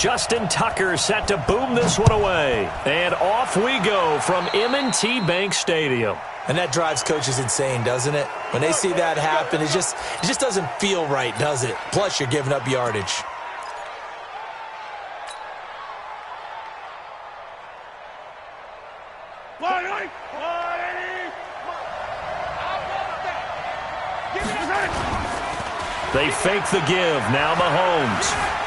Justin Tucker set to boom this one away. And off we go from M&T Bank Stadium. And that drives coaches insane, doesn't it? When they see that happen, it just doesn't feel right, does it? Plus, you're giving up yardage. They fake the give. Now Mahomes.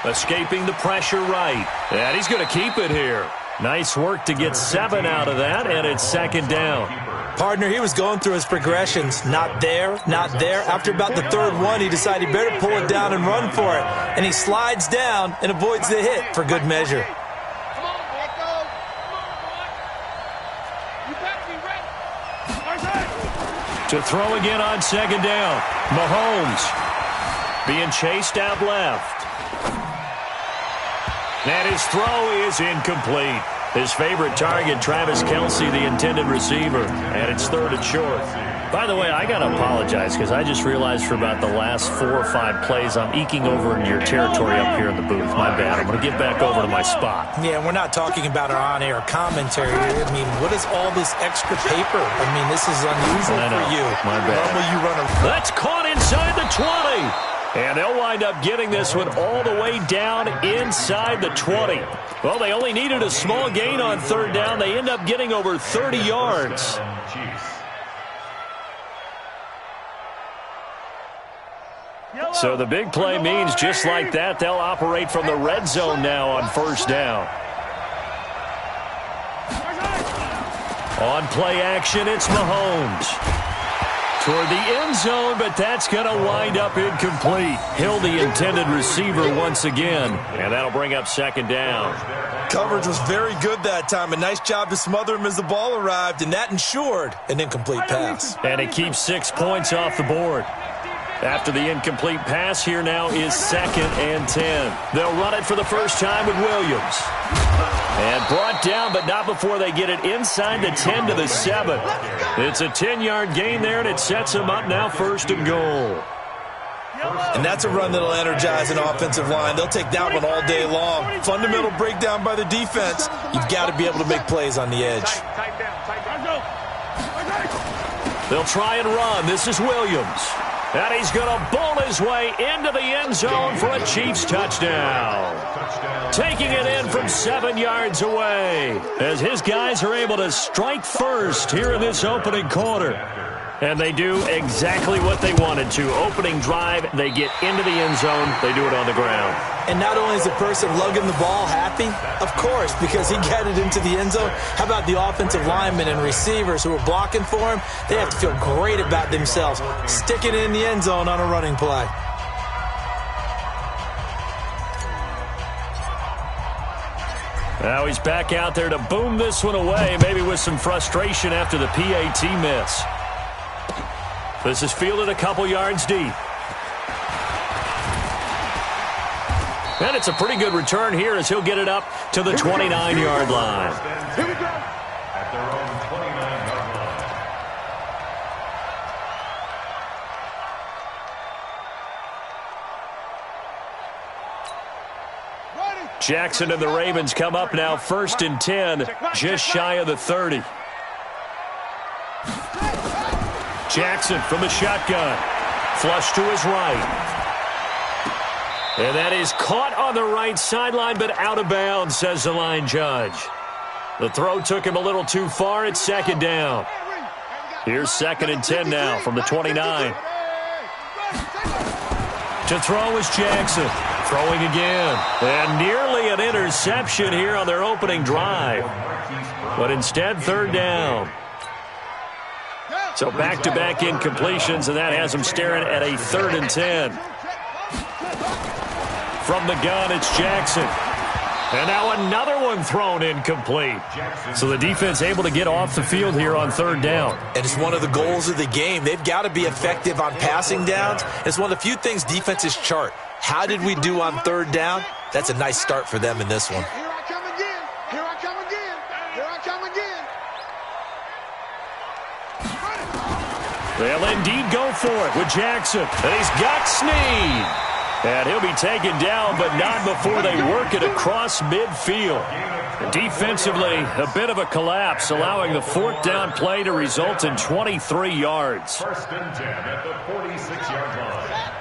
Escaping the pressure right. And he's going to keep it here. Nice work to get 7 out of that, and it's second down. Partner, he was going through his progressions. Not there, not there. After about the third one, he decided he better pull it down and run for it. And he slides down and avoids the hit for good measure. To throw again on second down. Mahomes being chased out left. And his throw is incomplete. His favorite target, Travis Kelce, the intended receiver. And it's third and short. By the way, I got to apologize because I just realized for about the last 4 or 5 plays I'm eking over in your territory up here in the booth. My bad. I'm going to get back over to my spot. Yeah, we're not talking about our on-air commentary. I mean, what is all this extra paper? I mean, this is unusual for you. My bad. Normally you run That's caught inside the 20. And they'll wind up getting this one all the way down inside the 20. Well, they only needed a small gain on third down. They end up getting over 30 yards. So the big play means just like that, they'll operate from the red zone now on first down. On play action, it's Mahomes. Toward the end zone, but that's going to wind up incomplete. Hill, the intended receiver once again, and that'll bring up second down. Coverage was very good that time. A nice job to smother him as the ball arrived, and that ensured an incomplete pass. And it keeps 6 points off the board. After the incomplete pass, here now is 2nd and 10. They'll run it for the first time with Williams. And brought down, but not before they get it inside the 10 to the 7. It's a 10-yard gain there, and it sets them up now first and goal. And that's a run that'll energize an offensive line. They'll take that one all day long. Fundamental breakdown by the defense. You've got to be able to make plays on the edge. They'll try and run. This is Williams. And he's going to bowl his way into the end zone for a Chiefs touchdown. Taking it in from 7 yards away as his guys are able to strike first here in this opening quarter. And they do exactly what they wanted to. Opening drive, they get into the end zone. They do it on the ground. And not only is the person lugging the ball happy, of course, because he got it into the end zone. How about the offensive linemen and receivers who are blocking for him? They have to feel great about themselves, sticking it in the end zone on a running play. Now he's back out there to boom this one away, maybe with some frustration after the PAT miss. This is fielded a couple yards deep. And it's a pretty good return here as he'll get it up to the 29-yard line. Here we go. At their own 29-yard line. Jackson and the Ravens come up now 1st and 10, just shy of the 30. Jackson from the shotgun. Flush to his right. And that is caught on the right sideline, but out of bounds, says the line judge. The throw took him a little too far. It's second down. Here's 2nd and 10 now from the 29. To throw is Jackson. Throwing again. And nearly an interception here on their opening drive. But instead, third down. So back-to-back incompletions, and that has them staring at a 3rd and 10. From the gun, it's Jackson. And now another one thrown incomplete. So the defense able to get off the field here on 3rd down. And it's one of the goals of the game. They've got to be effective on passing downs. It's one of the few things defenses chart. How did we do on 3rd down? That's a nice start for them in this one. Here I come again. Here I come again. Here I come again. They'll indeed go for it with Jackson. And he's got Snead. And he'll be taken down, but not before they work it across midfield. Defensively, a bit of a collapse, allowing the 4th down play to result in 23 yards. 1st and 10 at the 46-yard line.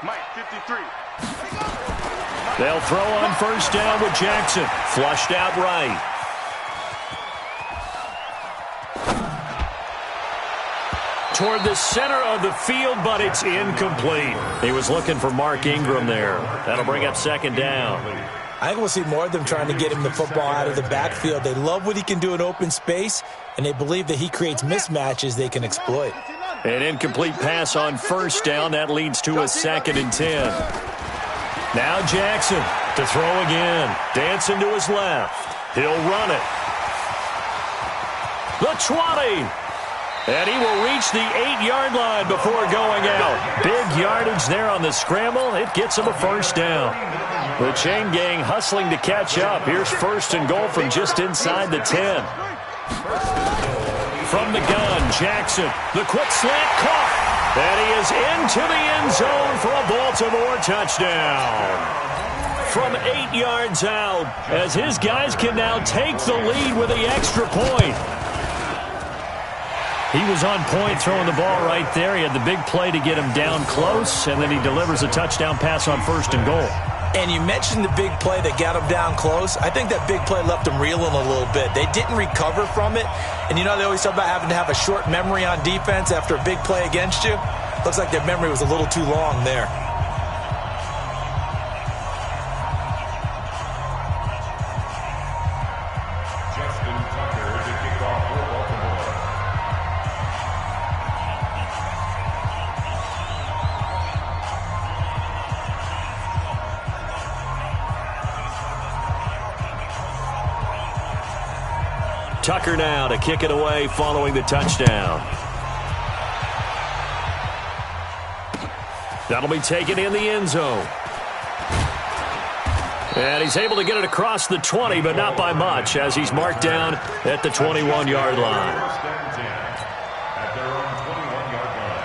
Mike, 53. They'll throw on 1st down with Jackson. Flushed out right. Toward the center of the field, but it's incomplete. He was looking for Mark Ingram there. That'll bring up 2nd down. I think we'll see more of them trying to get him the football out of the backfield. They love what he can do in open space, and they believe that he creates mismatches they can exploit. An incomplete pass on 1st down. That leads to a 2nd and 10. Now Jackson to throw again. Dancing to his left. He'll run it. The 20. And he will reach the 8-yard line before going out. Big yardage there on the scramble. It gets him a 1st down. The chain gang hustling to catch up. Here's 1st and goal from just inside the 10. From the gun, Jackson. The quick slant caught. And he is into the end zone for a Baltimore touchdown. From 8 yards out, as his guys can now take the lead with the extra point. He was on point throwing the ball right there. He had the big play to get him down close, and then he delivers a touchdown pass on 1st and goal. And you mentioned the big play that got him down close. I think that big play left him reeling a little bit. They didn't recover from it. And you know, they always talk about having to have a short memory on defense after a big play against you. Looks like their memory was a little too long there. Tucker now to kick it away following the touchdown. That'll be taken in the end zone. And he's able to get it across the 20, but not by much, as he's marked down at the 21-yard line. At their own 21-yard line.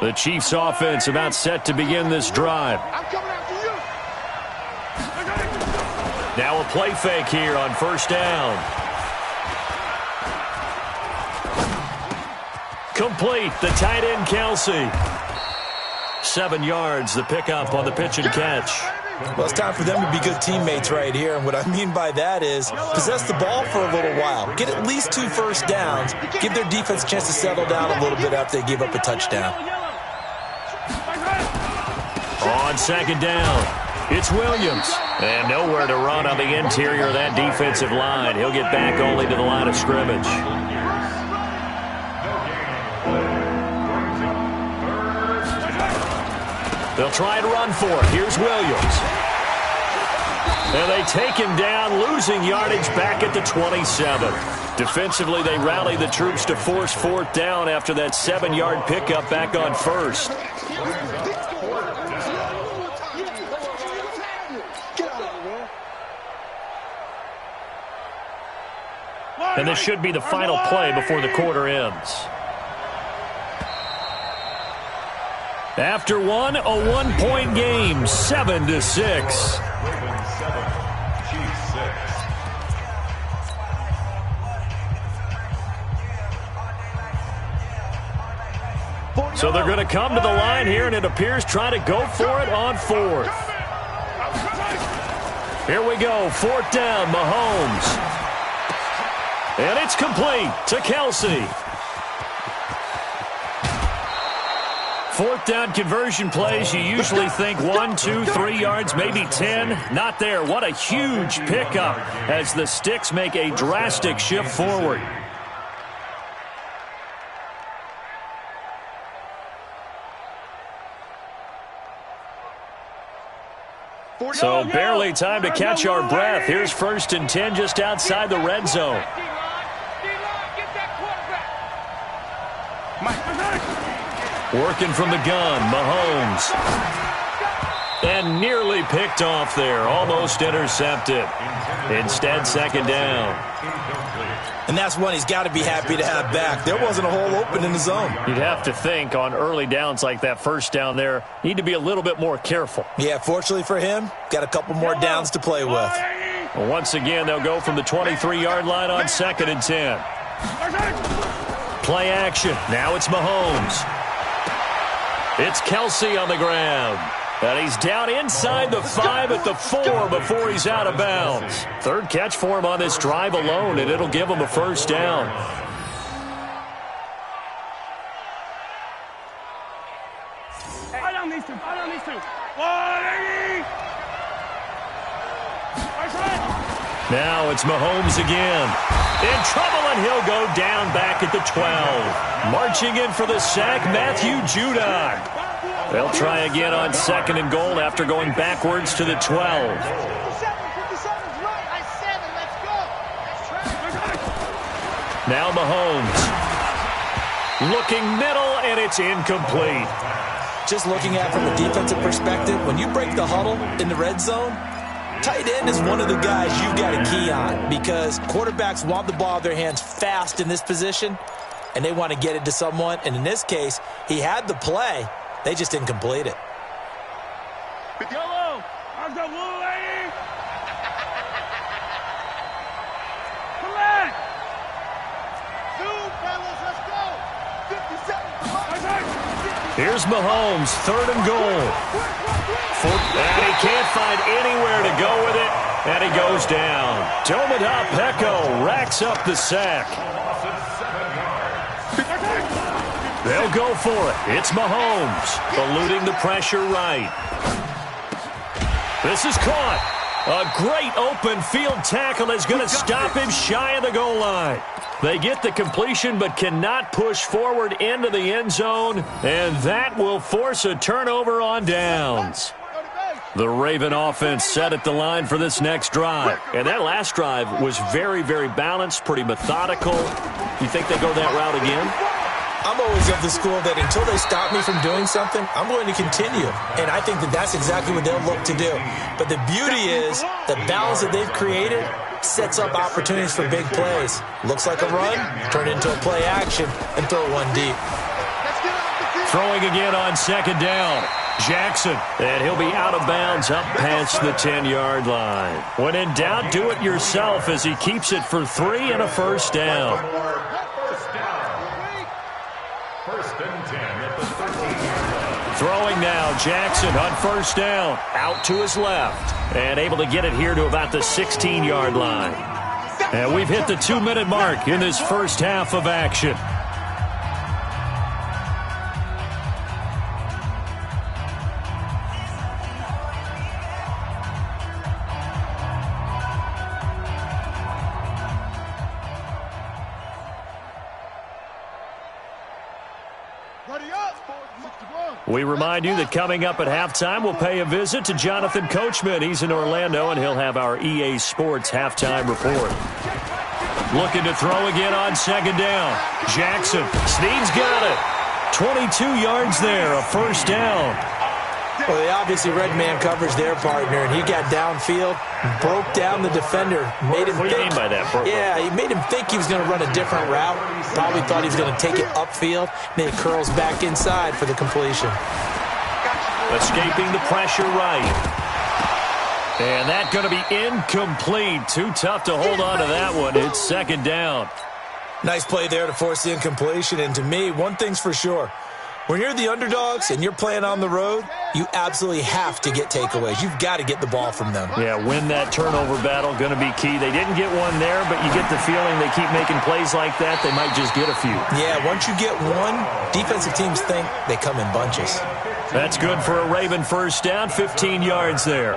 The Chiefs offense about set to begin this drive. I'm coming after you. Now a play fake here on 1st down. Complete, the tight end Kelsey. 7 yards, the pickup on the pitch and catch. Well, it's time for them to be good teammates right here. And what I mean by that is possess the ball for a little while. Get at least 2 1st downs. Give their defense a chance to settle down a little bit after they give up a touchdown. On 2nd down, it's Williams. And nowhere to run on the interior of that defensive line. He'll get back only to the line of scrimmage. They'll try and run for it. Here's Williams. And they take him down, losing yardage back at the 27. Defensively, they rally the troops to force 4th down after that 7-yard pickup back on 1st. And this should be the final play before the quarter ends. After one, a 1-point game, 7-6. So they're going to come to the line here, and it appears try to go for it on 4th. Here we go, 4th down, Mahomes. And it's complete to Kelsey. 4th down conversion plays, you usually think 1, 2, 3 yards, maybe 10. Not there. What a huge pickup as the Sticks make a drastic shift forward. So barely time to catch our breath. Here's 1st and 10 just outside the red zone. Working from the gun, Mahomes. And nearly picked off there. Almost intercepted. Instead, second down. And that's one he's got to be happy to have back. There wasn't a hole open in the zone. You'd have to think on early downs like that first down there, need to be a little bit more careful. Yeah, fortunately for him, got a couple more downs to play with. Well, once again, they'll go from the 23-yard line on 2nd and 10. Play action. Now it's Mahomes. It's Kelsey on the ground. And he's down inside the 5 at the 4 before he's out of bounds. Third catch for him on this drive alone, and it'll give him a first down. I don't need to. Now it's Mahomes again. In trouble, and he'll go down back at the 12. Marching in for the sack, Matthew Judon. They'll try again on 2nd and goal after going backwards to the 12. 57's right. I said it. Let's go. Now Mahomes. Looking middle, and it's incomplete. Just looking at it from a defensive perspective, when you break the huddle in the red zone, tight end is one of the guys you've got to key on because quarterbacks want the ball in their hands fast in this position, and they want to get it to someone. And in this case, he had the play. They just didn't complete it. Yellow. How's the blue lady? Collect. Zoom, fellas. Let's go. 57. Here's Mahomes, 3rd and goal. And he can't find anywhere to go with it, and he goes down. Domada Pecco racks up the sack. They'll go for it. It's Mahomes, eluding the pressure right. This is caught. A great open field tackle is going to stop him shy of the goal line. They get the completion but cannot push forward into the end zone, and that will force a turnover on downs. The Raven offense set at the line for this next drive. And that last drive was very, very balanced, pretty methodical. You think they go that route again? I'm always of the school that until they stop me from doing something, I'm going to continue. And I think that that's exactly what they'll look to do. But the beauty is the balance that they've created sets up opportunities for big plays. Looks like a run, turn into a play action, and throw one deep. Throwing again on 2nd down. Jackson, and he'll be out of bounds up past the 10-yard line. When in doubt, do it yourself as he keeps it for 3 and a first down. First and 10 at the 13-yard line. Throwing now, Jackson on first down. Out to his left. And able to get it here to about the 16-yard line. And we've hit the 2-minute mark in this first half of action. We remind you that coming up at halftime, we'll pay a visit to Jonathan Coachman. He's in Orlando, and he'll have our EA Sports halftime report. Looking to throw again on 2nd down. Jackson, Snead's got it. 22 yards there, a first down. Well, they obviously red man coverage their partner, and he got downfield, broke down the defender, made him think. What do you mean by that? Yeah, he made him think he was going to run a different route. Probably thought he was going to take it upfield. Then he curls back inside for the completion. Escaping the pressure right. And that's going to be incomplete. Too tough to hold on to that one. It's 2nd down. Nice play there to force the incompletion. And to me, one thing's for sure. When you're the underdogs and you're playing on the road, you absolutely have to get takeaways. You've got to get the ball from them. Yeah, win that turnover battle, going to be key. They didn't get one there, but you get the feeling they keep making plays like that, they might just get a few. Yeah, once you get one, defensive teams think they come in bunches. That's good for a Raven first down, 15 yards there.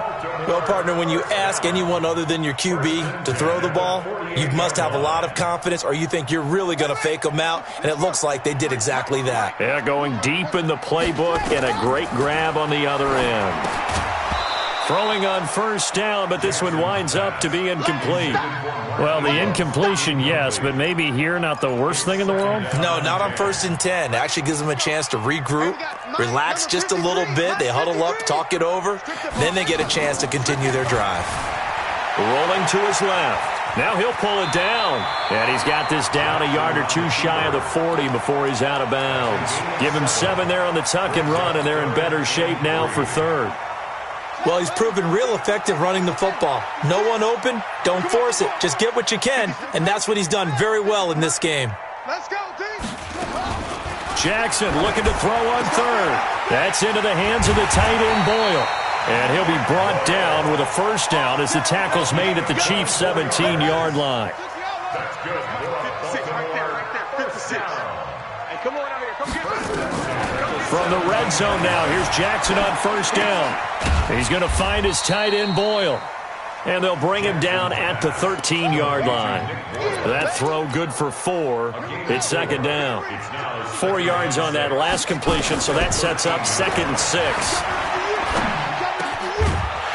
Well, partner, when you ask anyone other than your QB to throw the ball, you must have a lot of confidence or you think you're really going to fake them out, and it looks like they did exactly that. Yeah, going deep in the playbook and a great grab on the other end. Throwing on first down, but this one winds up to be incomplete. Well, the incompletion, yes, but maybe here not the worst thing in the world? No, not on 1st and 10. It actually gives them a chance to regroup, relax just a little bit. They huddle up, talk it over. Then they get a chance to continue their drive. Rolling to his left. Now he'll pull it down. And he's got this down a yard or two shy of the 40 before he's out of bounds. Give him 7 there on the tuck and run, and they're in better shape now for 3rd. Well, he's proven real effective running the football. No one open, don't force it. Just get what you can, and that's what he's done very well in this game. Let's go, D. Jackson looking to throw on 3rd. That's into the hands of the tight end, Boyle. And he'll be brought down with a first down as the tackle's made at the Chiefs' 17-yard line. That's good. Hey, come on out here. Come get it. From the red zone now, here's Jackson on first down. He's going to find his tight end, Boyle. And they'll bring him down at the 13-yard line. That throw good for 4. It's 2nd down. 4 yards on that last completion, so that sets up 2nd and 6.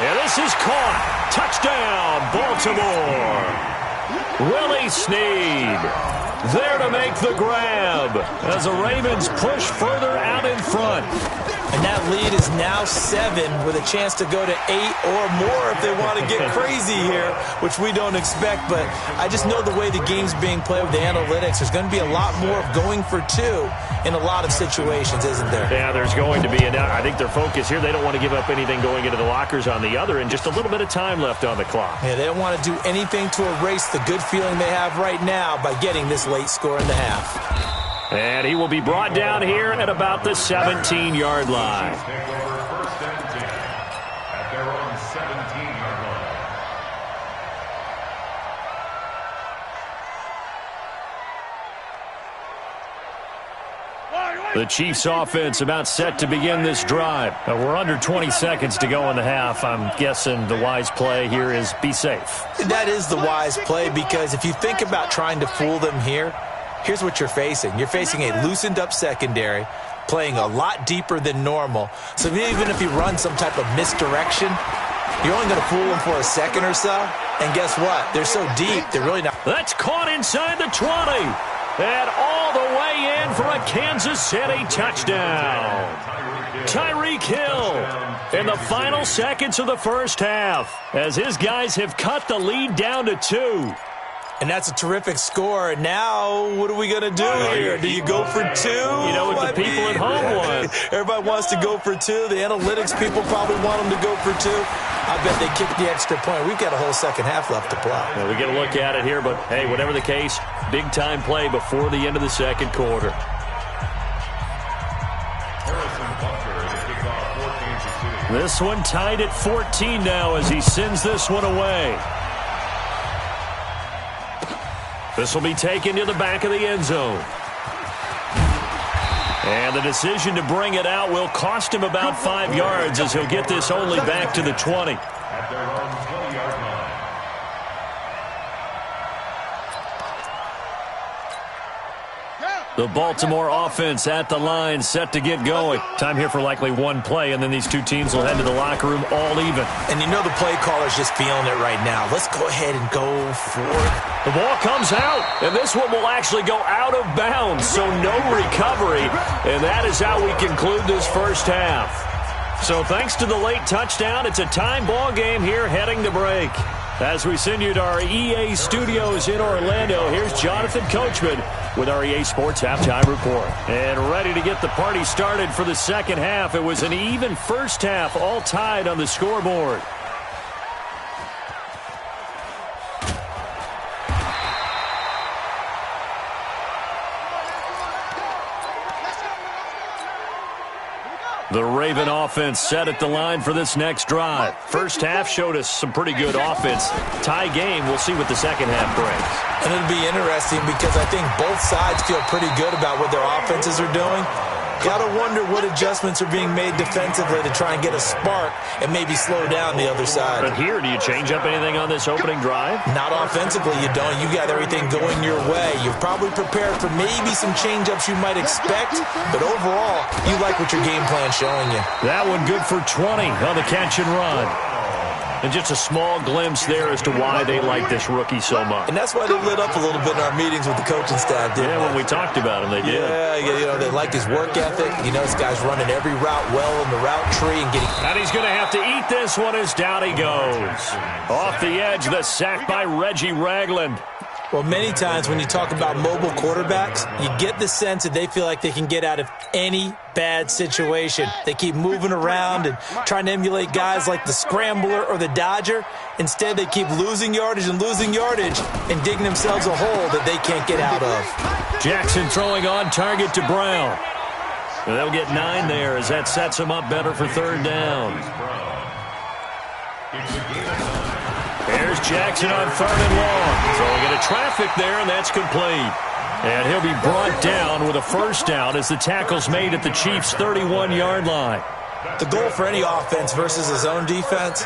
And this is caught. Touchdown, Baltimore. Willie Snead there to make the grab as the Ravens push further out in front. And that lead is now 7 with a chance to go to 8 or more if they want to get crazy here, which we don't expect. But I just know the way the game's being played with the analytics, there's going to be a lot more of going for 2 in a lot of situations, isn't there? Yeah, there's going to be. And I think their focus here, they don't want to give up anything going into the lockers on the other, and just a little bit of time left on the clock. Yeah, they don't want to do anything to erase the good feeling they have right now by getting this late score in the half. And he will be brought down here at about the 17-yard line. Take over 1st and 10 at their own 17-yard line. The Chiefs offense about set to begin this drive. We're under 20 seconds to go in the half. I'm guessing the wise play here is be safe. That is the wise play, because if you think about trying to fool them here, here's what you're facing. You're facing a loosened up secondary, playing a lot deeper than normal. So even if you run some type of misdirection, you're only going to fool them for a second or so. And guess what? They're so deep, they're really not. That's caught inside the 20. And all the way in for a Kansas City touchdown. Tyreek Hill in the final seconds of the first half as his guys have cut the lead down to 2. And that's a terrific score. And now, what are we going to do here? Do you go for 2? You know what the people at home want. Everybody wants to go for 2. The analytics people probably want them to go for 2. I bet they kick the extra point. We've got a whole second half left to play. Well, we get a look at it here, but, hey, whatever the case, big-time play before the end of the second quarter. This one tied at 14 now as he sends this one away. This will be taken to the back of the end zone. And the decision to bring it out will cost him about 5 yards as he'll get this only back to the 20. At their own 20-yard line. The Baltimore offense at the line, set to get going. Time here for likely one play, and then these two teams will head to the locker room all even. And you know the play caller's just feeling it right now. Let's go ahead and go for it. The ball comes out, and this one will actually go out of bounds, so no recovery. And that is how we conclude this first half. So thanks to the late touchdown, it's a time ball game here heading to break. As we send you to our EA studios in Orlando, here's Jonathan Coachman with our EA Sports Halftime Report. And ready to get the party started for the second half. It was an even first half, all tied on the scoreboard. The Raven offense set at the line for this next drive. First half showed us some pretty good offense. Tie game, we'll see what the second half brings. And it'll be interesting because I think both sides feel pretty good about what their offenses are doing. Got to wonder what adjustments are being made defensively to try and get a spark and maybe slow down the other side. But here, do you change up anything on this opening drive? Not offensively, you don't. You got everything going your way. You've probably prepared for maybe some change-ups you might expect, but overall, you like what your game plan's showing you. That one good for 20 on the catch and run. And just a small glimpse there as to why they like this rookie so much. And that's why they lit up a little bit in our meetings with the coaching staff, didn't they? When we talked about him, they did. Yeah, they like his work ethic. This guy's running every route well in the route tree and getting... And he's going to have to eat this one as down he goes. Off the edge, the sack by Reggie Ragland. Well, many times when you talk about mobile quarterbacks, you get the sense that they feel like they can get out of any bad situation. They keep moving around and trying to emulate guys like the Scrambler or the Dodger. Instead, they keep losing yardage and digging themselves a hole that they can't get out of. Jackson throwing on target to Brown. And they'll get 9 there as that sets them up better for third down. There's Jackson on third and long. Throwing into traffic there, and that's complete. And he'll be brought down with a first down as the tackle's made at the Chiefs' 31-yard line. The goal for any offense versus his own defense,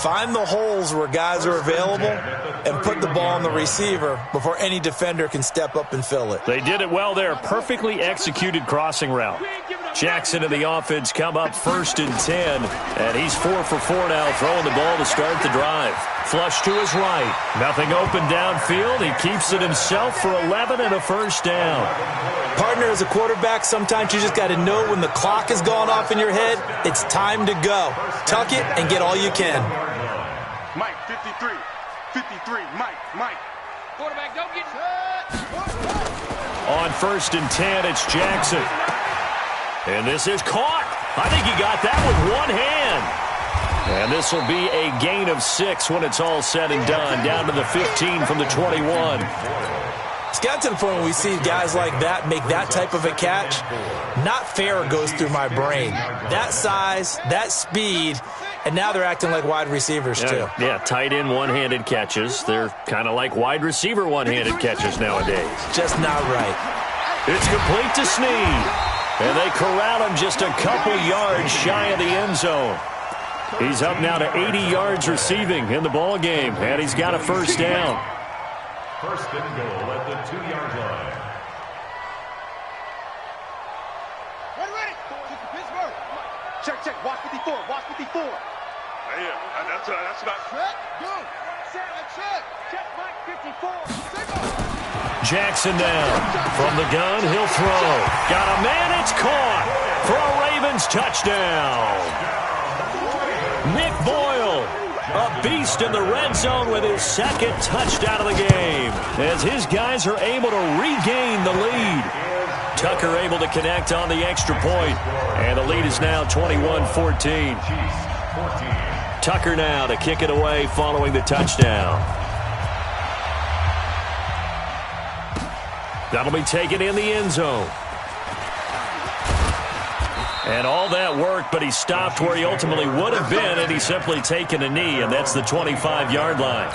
find the holes where guys are available and put the ball on the receiver before any defender can step up and fill it. They did it well there. Perfectly executed crossing route. Jackson and the offense come up 1st and 10, and he's 4 for 4 now, throwing the ball to start the drive. Flush to his right. Nothing open downfield. He keeps it himself for 11 and a first down. Partner, as a quarterback, sometimes you just got to know when the clock has gone off in your head, it's time to go. Tuck it and get all you can. Mike, 53. 53, Mike. Quarterback, don't get On 1st and 10, it's Jackson. And this is caught. I think he got that with one hand. And this will be a gain of 6 when it's all said and done. Down to the 15 from the 21. It's got to the point when we see guys like that make that type of a catch. Not fair goes through my brain. That size, that speed, and now they're acting like wide receivers too. Yeah, tight end one-handed catches. They're kind of like wide receiver one-handed catches nowadays. Just not right. It's complete to Snead. And they corral him just a couple yards shy of the end zone. He's up now to 80 yards receiving in the ball game, and he's got a first down. First and goal at the 2-yard line. Ready. Pittsburgh. Check. Watch 54. Yeah, that's about... Check. Go. Check, Mike, 54. Jackson down. From the gun, he'll throw. Got a man, it's caught for a Ravens touchdown. Nick Boyle, a beast in the red zone with his second touchdown of the game, as his guys are able to regain the lead. Tucker able to connect on the extra point, and the lead is now 21-14. Tucker now to kick it away following the touchdown. That'll be taken in the end zone. And all that work, but he stopped where he ultimately would have been, and he's simply taken a knee, and that's the 25-yard line.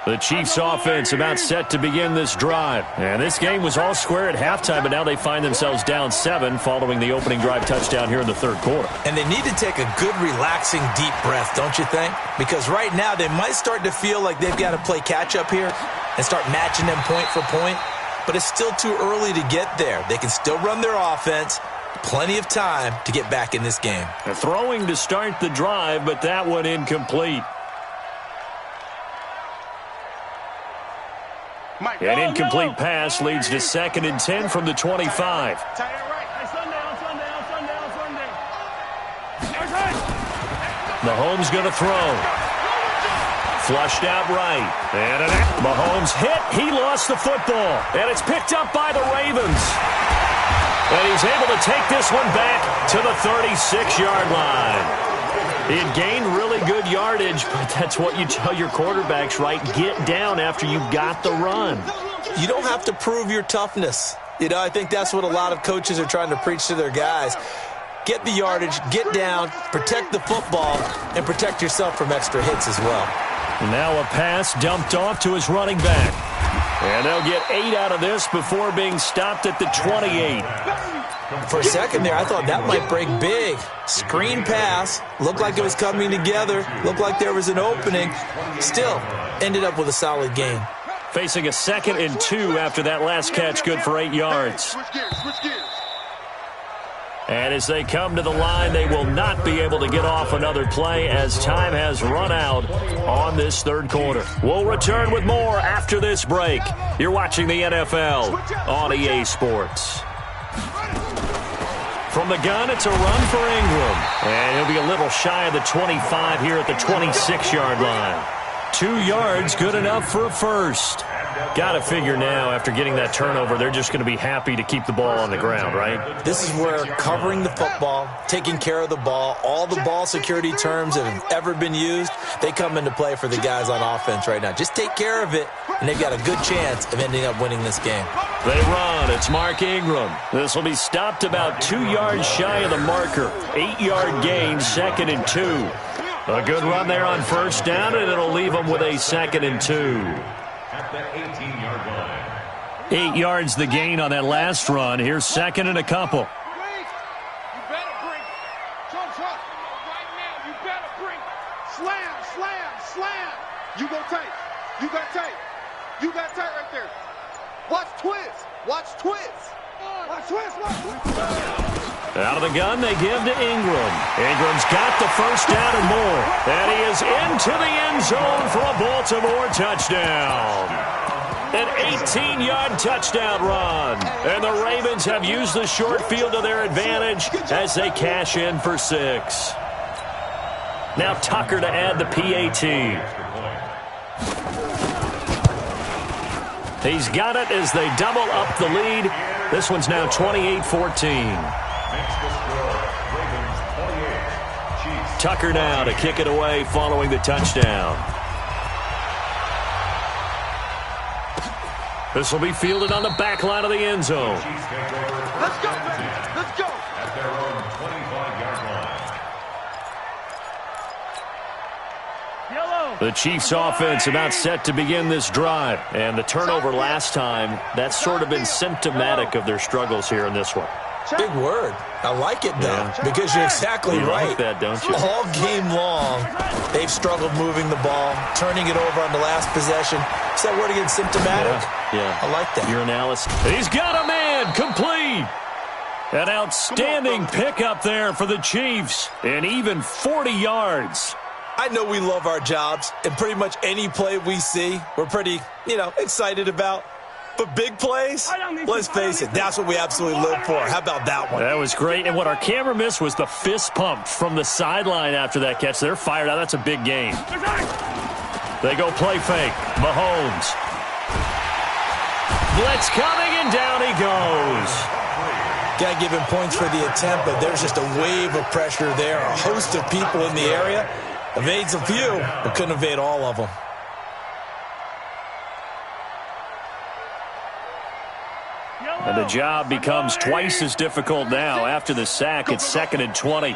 The Chiefs offense about set to begin this drive. And this game was all square at halftime, but now they find themselves down 7 following the opening drive touchdown here in the third quarter. And they need to take a good, relaxing, deep breath, don't you think? Because right now they might start to feel like they've got to play catch-up here and start matching them point for point. But it's still too early to get there. They can still run their offense. Plenty of time to get back in this game. They're throwing to start the drive, but that one incomplete. An incomplete pass leads to 2nd and 10 from the 25. Mahomes going to throw. Flushed out right. And Mahomes hit. He lost the football. And it's picked up by the Ravens. And he's able to take this one back to the 36-yard line. It gained really good yardage, but that's what you tell your quarterbacks, right? Get down after you got the run. You don't have to prove your toughness. I think that's what a lot of coaches are trying to preach to their guys. Get the yardage, get down, protect the football, and protect yourself from extra hits as well. Now a pass dumped off to his running back. And they'll get 8 out of this before being stopped at the 28. For a second there, I thought that might break big. Screen pass. Looked like it was coming together. Looked like there was an opening. Still, ended up with a solid gain. Facing a 2nd and 2 after that last catch, good for 8 yards. Switch gears, switch gears. And as they come to the line, they will not be able to get off another play as time has run out on this third quarter. We'll return with more after this break. You're watching the NFL on EA Sports. From the gun, it's a run for Ingram. And he'll be a little shy of the 25 here at the 26-yard line. 2 yards, good enough for a first. Got to figure now, after getting that turnover, they're just going to be happy to keep the ball on the ground, right? This is where covering the football, taking care of the ball, all the ball security terms that have ever been used, they come into play for the guys on offense right now. Just take care of it, and they've got a good chance of ending up winning this game. They run. It's Mark Ingram. This will be stopped about 2 yards shy of the marker. 8-yard gain, 2nd and 2. A good run there on first down, and it'll leave them with a 2nd and 2. At the 18-yard line. 8 yards the gain on that last run. Here's 2nd and a couple. You better bring. Trump. Right now, you better bring. Slam. You go tight. You got tight. You got tight right there. Watch twist. Watch twist. Out of the gun, they give to Ingram. Ingram's got the first down and more. And he is into the end zone for a Baltimore touchdown. An 18-yard touchdown run. And the Ravens have used the short field to their advantage as they cash in for 6. Now Tucker to add the PAT. He's got it as they double up the lead. This one's now 28-14. Tucker now to kick it away following the touchdown. This will be fielded on the back line of the end zone. Let's go. At their own 25-yard line. Yellow. The Chiefs offense about set to begin this drive. And the turnover last time, that's sort of been symptomatic of their struggles here in this one. Big word. I like it, though, because you're exactly right. Like that, don't you? All game long, they've struggled moving the ball, turning it over on the last possession. Is that word again, symptomatic? Yeah. I like that. Your analysis. He's got a man, complete. An outstanding pickup there for the Chiefs, and even 40 yards. I know we love our jobs, and pretty much any play we see, we're pretty, excited about. But big plays, let's face it, that's what we absolutely live for. How about that one? That was great. And what our camera missed was the fist pump from the sideline after that catch. They're fired out. That's a big gain. They go play fake. Mahomes. Blitz coming, and down he goes. Got to give him points for the attempt, but there's just a wave of pressure there. A host of people in the area. Evades a few, but couldn't evade all of them. And the job becomes twice as difficult now. After the sack, it's 2nd and 20.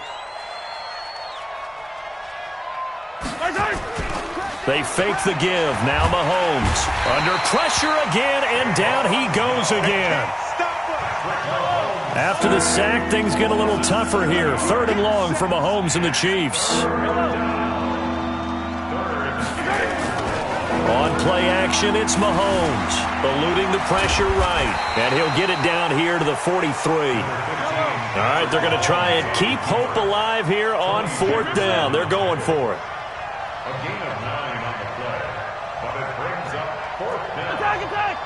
They fake the give. Now Mahomes. Under pressure again, and down he goes again. After the sack, things get a little tougher here. 3rd and long for Mahomes and the Chiefs. On play action, it's Mahomes, eluding the pressure right, and he'll get it down here to the 43. All right, they're going to try and keep hope alive here on 4th down. They're going for it. A gain of 9 on the play, but it brings up 4th down. Attack.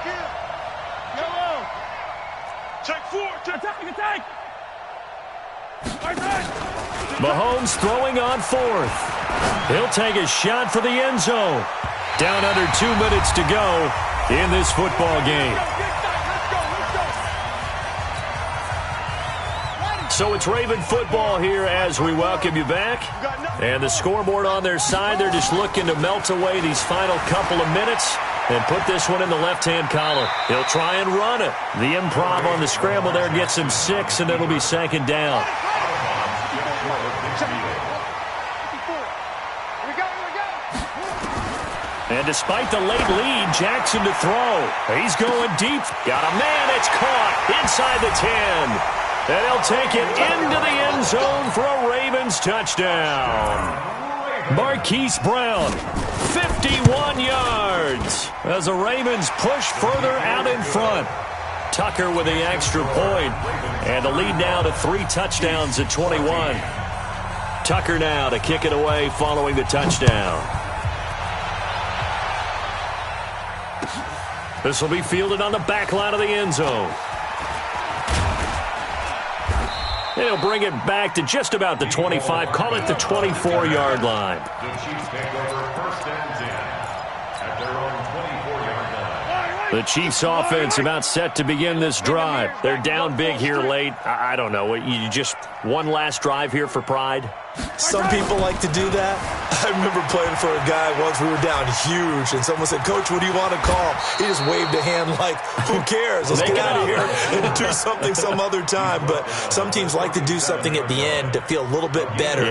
Kill. Yellow. Check 4. Attack. Mahomes throwing on 4th. He'll take a shot for the end zone. Down under 2 minutes to go in this football game. So it's Raven football here as we welcome you back. And the scoreboard on their side, they're just looking to melt away these final couple of minutes and put this one in the left-hand column. He'll try and run it. The improv on the scramble there gets him 6, and it'll be 2nd down. And despite the late lead, Jackson to throw. He's going deep. Got a man. It's caught inside the 10. And he'll take it into the end zone for a Ravens touchdown. Marquise Brown, 50 51 yards as the Ravens push further out in front. Tucker with the extra point, and the lead now to 3 touchdowns at 21. Tucker now to kick it away following the touchdown. This will be fielded on the back line of the end zone. They'll bring it back to just about the 25. Call it the 24-yard line. The Chiefs take over 1st and 10 at their own 24-yard line. The Chiefs offense about set to begin this drive. They're down big here late. I don't know. You just one last drive here for pride? Some people like to do that. I remember playing for a guy once. We were down huge, and someone said, "Coach, what do you want to call?" He just waved a hand like, "Who cares? Let's get out of here and do something some other time." But some teams like to do something at the end to feel a little bit better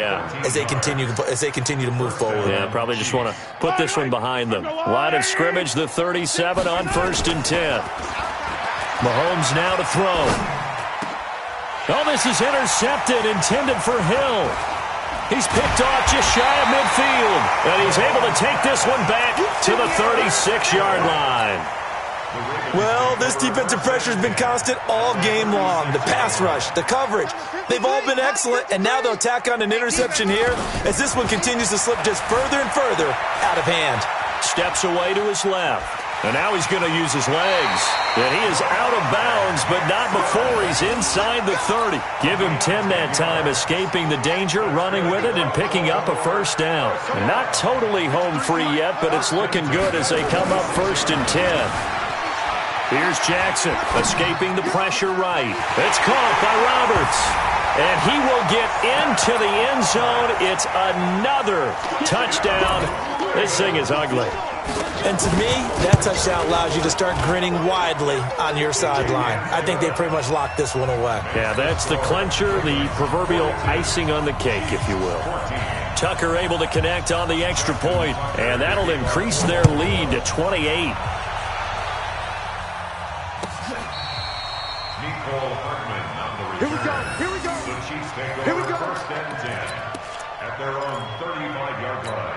as they continue to move forward. Yeah, probably just want to put this one behind them. Line of scrimmage, the 37 on 1st and 10. Mahomes now to throw. Oh, this is intercepted, intended for Hill. He's picked off just shy of midfield, and he's able to take this one back to the 36-yard line. Well, this defensive pressure has been constant all game long. The pass rush, the coverage, they've all been excellent, and now they'll tack on an interception here as this one continues to slip just further and further out of hand. Steps away to his left. And now he's going to use his legs. And he is out of bounds, but not before he's inside the 30. Give him 10 that time, escaping the danger, running with it, and picking up a first down. Not totally home free yet, but it's looking good as they come up 1st and 10. Here's Jackson, escaping the pressure right. It's caught by Roberts. And he will get into the end zone. It's another touchdown. This thing is ugly. And to me, that touchdown allows you to start grinning widely on your sideline. I think they pretty much locked this one away. Yeah, that's the clincher, the proverbial icing on the cake, if you will. Tucker able to connect on the extra point, and that'll increase their lead to 28. Here we go. Here we go. The Chiefs take Here we over go. 1st and 10 at their own 35-yard line.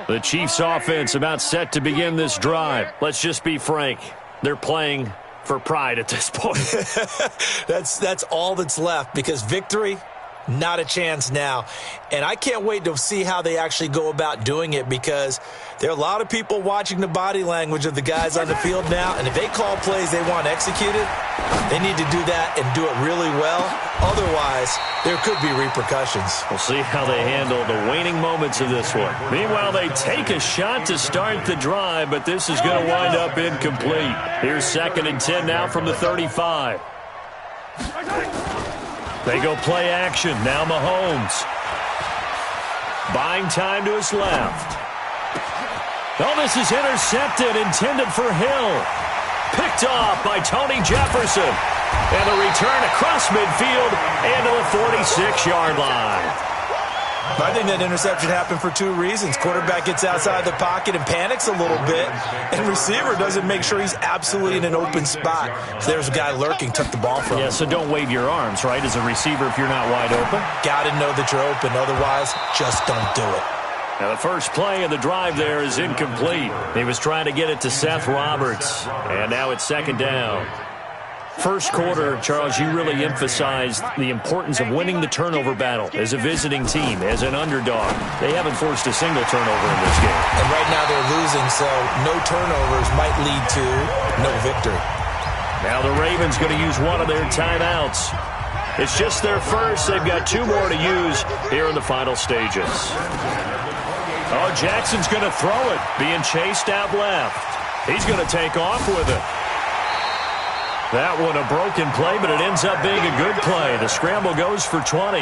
The Chiefs offense about set to begin this drive. Let's just be frank. They're playing for pride at this point. That's all that's left, because victory, not a chance now. And I can't wait to see how they actually go about doing it, because there are a lot of people watching the body language of the guys on the field now, and if they call plays they want executed, they need to do that and do it really well. Otherwise, there could be repercussions. We'll see how they handle the waning moments of this one. Meanwhile, they take a shot to start the drive, but this is going to wind up incomplete. Here's 2nd and 10 now from the 35. They go play action. Now Mahomes. Buying time to his left. Oh, this is intercepted, intended for Hill. Picked off by Tony Jefferson. And the return across midfield and to the 46-yard line. I think that interception happened for 2 reasons. Quarterback gets outside the pocket and panics a little bit, and receiver doesn't make sure he's absolutely in an open spot. So there's a guy lurking, took the ball from him. Yeah, so don't wave your arms, right, as a receiver if you're not wide open. Got to know that you're open. Otherwise, just don't do it. Now, the first play of the drive there is incomplete. He was trying to get it to Seth Roberts, and now it's 2nd down. First quarter, Charles, you really emphasized the importance of winning the turnover battle as a visiting team, as an underdog. They haven't forced a single turnover in this game. And right now they're losing, so no turnovers might lead to no victory. Now the Ravens going to use one of their timeouts. It's just their first. They've got 2 more to use here in the final stages. Oh, Jackson's going to throw it, being chased out left. He's going to take off with it. That one a broken play, but it ends up being a good play. The scramble goes for 20.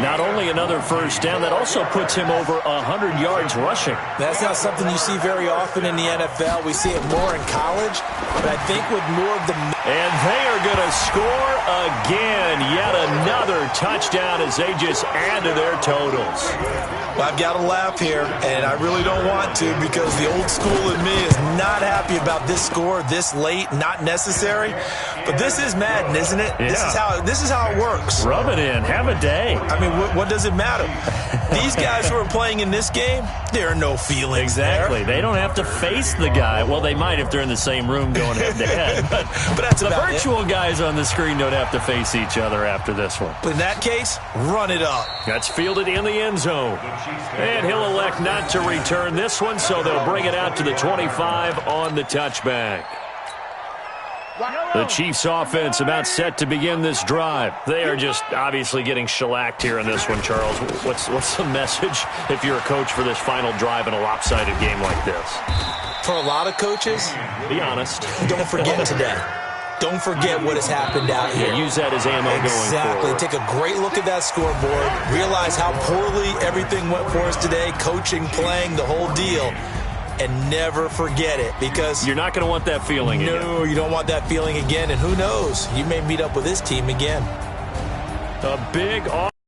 Not only another first down, that also puts him over 100 yards rushing. That's not something you see very often in the NFL. We see it more in college, but I think with more of the... And they are going to score again. Yet another touchdown as they just add to their totals. Well, I've got to laugh here, and I really don't want to, because the old school in me is not happy about this score this late, not necessary. But this is Madden, isn't it? Yeah. This is how it works. Rub it in. Have a day. I mean, what does it matter? These guys who are playing in this game, there are no feelings Exactly. there. They don't have to face the guy. Well, they might if they're in the same room going head-to-head. But that's the about virtual guys on the screen don't have to face each other after this one. But in that case, run it up. That's fielded in the end zone. And he'll elect not to return this one, so they'll bring it out to the 25 on the touchback. The Chiefs offense about set to begin this drive. They are just obviously getting shellacked here in this one, Charles. What's the message if you're a coach for this final drive in a lopsided game like this? For a lot of coaches, be honest. Don't forget today. Don't forget what has happened out here. Yeah, use that as ammo going forward. Exactly. Take a great look at that scoreboard. Realize how poorly everything went for us today. Coaching, playing, the whole deal. And never forget it, because you're not going to want that feeling again. No, you don't want that feeling again. And who knows? You may meet up with this team again. A big